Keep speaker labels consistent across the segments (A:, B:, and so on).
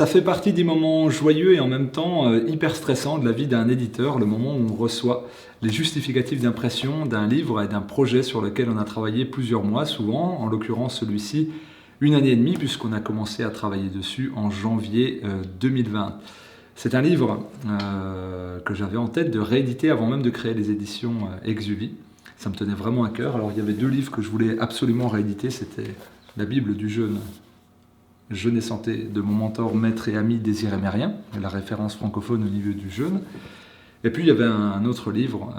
A: Ça fait partie des moments joyeux et en même temps hyper stressants de la vie d'un éditeur, le moment où on reçoit les justificatifs d'impression d'un livre et d'un projet sur lequel on a travaillé plusieurs mois, souvent, en l'occurrence celui-ci, 1 année et demie, puisqu'on a commencé à travailler dessus en janvier 2020. C'est un livre que j'avais en tête de rééditer avant même de créer les éditions Exuvie. Ça me tenait vraiment à cœur. Alors il y avait 2 livres que je voulais absolument rééditer, c'était la Bible du jeûne, Jeûne et santé, de mon mentor, maître et ami Désiré Mérien, la référence francophone au niveau du jeûne. Et puis il y avait un autre livre,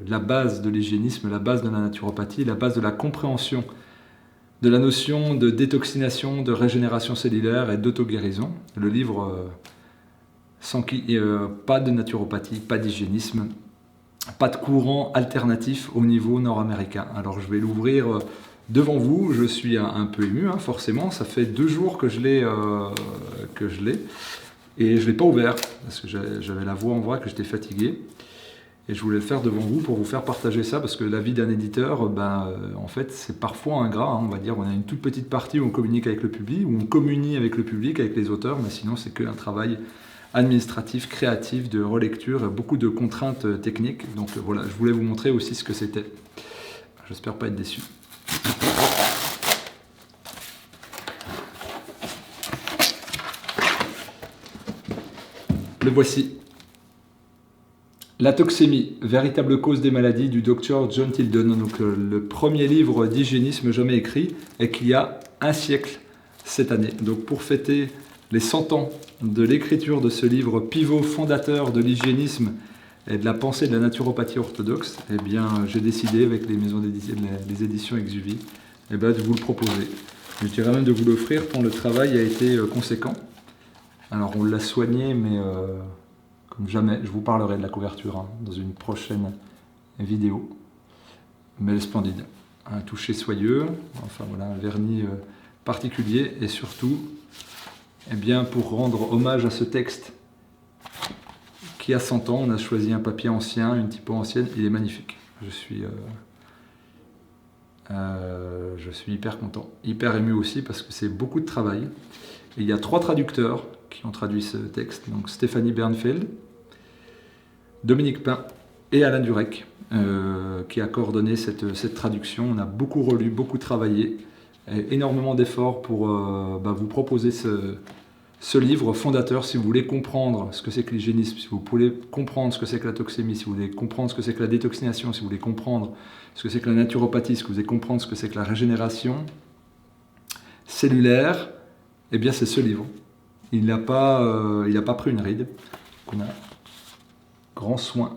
A: la base de l'hygiénisme, la base de la naturopathie, la base de la compréhension de la notion de détoxination, de régénération cellulaire et d'auto-guérison. Le livre sans qui pas de naturopathie, pas d'hygiénisme, pas de courant alternatif au niveau nord-américain. Alors je vais l'ouvrir devant vous, je suis un peu ému, forcément, ça fait 2 jours que je l'ai, et je ne l'ai pas ouvert, parce que j'avais la voix en vrac, que j'étais fatigué, et je voulais le faire devant vous pour vous faire partager ça, parce que la vie d'un éditeur, en fait, c'est parfois ingrat, on va dire, on a une toute petite partie où on communique avec le public, où on communie avec le public, avec les auteurs, mais sinon c'est qu'un travail administratif, créatif, de relecture, beaucoup de contraintes techniques, donc voilà, je voulais vous montrer aussi ce que c'était. J'espère pas être déçu. Le voici. La toxémie, véritable cause des maladies, du docteur John Tilden. Donc, le premier livre d'hygiénisme jamais écrit, et qu'il y a 1 siècle cette année. Donc pour fêter les 100 ans de l'écriture de ce livre pivot fondateur de l'hygiénisme et de la pensée de la naturopathie orthodoxe, eh bien, j'ai décidé avec les maisons les éditions Exuvie, de vous le proposer. Je dirais même de vous l'offrir tant le travail a été conséquent. Alors on l'a soigné, mais comme jamais, je vous parlerai de la couverture dans une prochaine vidéo. Mais elle est splendide. Un toucher soyeux, enfin voilà, un vernis particulier, et surtout, eh bien, pour rendre hommage à ce texte qui a 100 ans, on a choisi un papier ancien, une typo ancienne, il est magnifique. Je suis hyper content, hyper ému aussi parce que c'est beaucoup de travail. Et il y a 3 traducteurs qui ont traduit ce texte, donc Stéphanie Bernfeld, Dominique Pain et Alain Durek, qui a coordonné cette traduction. On a beaucoup relu, beaucoup travaillé, énormément d'efforts pour vous proposer ce livre fondateur. Si vous voulez comprendre ce que c'est que l'hygiénisme, si vous voulez comprendre ce que c'est que la toxémie, si vous voulez comprendre ce que c'est que la détoxination, si vous voulez comprendre ce que c'est que la naturopathie, si vous voulez comprendre ce que c'est que la régénération cellulaire, eh bien c'est ce livre. Il n'a pas pris une ride. On a grand soin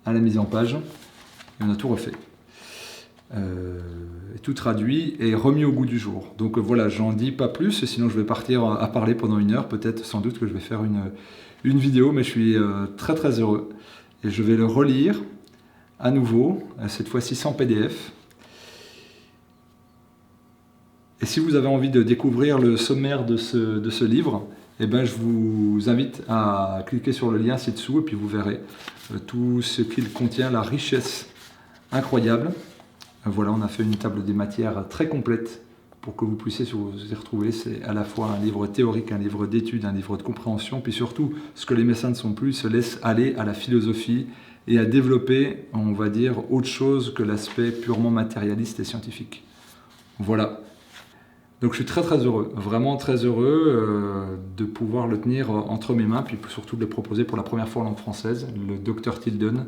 A: à la mise en page et on a tout refait. Tout traduit et remis au goût du jour. Donc voilà, j'en dis pas plus, sinon je vais partir à parler pendant 1 heure, peut-être sans doute que je vais faire une vidéo, mais je suis très très heureux. Et je vais le relire à nouveau, cette fois-ci sans PDF. Et si vous avez envie de découvrir le sommaire de ce livre, eh ben, je vous invite à cliquer sur le lien ci-dessous et puis vous verrez tout ce qu'il contient, la richesse incroyable. Voilà, on a fait une table des matières très complète pour que vous puissiez vous y retrouver. C'est à la fois un livre théorique, un livre d'études, un livre de compréhension, puis surtout, ce que les médecins ne sont plus, se laissent aller à la philosophie et à développer, on va dire, autre chose que l'aspect purement matérialiste et scientifique. Voilà. Donc je suis très très heureux, vraiment très heureux de pouvoir le tenir entre mes mains, puis surtout de le proposer pour la première fois en langue française. Le docteur Tilden,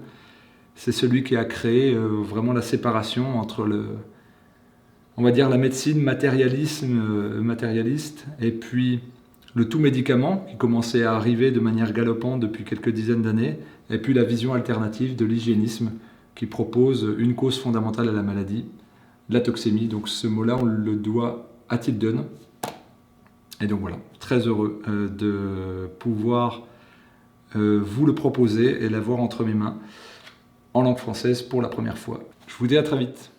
A: c'est celui qui a créé vraiment la séparation entre on va dire la médecine matérialiste et puis le tout médicament qui commençait à arriver de manière galopante depuis quelques dizaines d'années, et puis la vision alternative de l'hygiénisme qui propose une cause fondamentale à la maladie, la toxémie. Donc ce mot-là, on le doit à Tilden. Et donc voilà, très heureux de pouvoir vous le proposer et l'avoir entre mes mains en langue française pour la première fois. Je vous dis à très vite.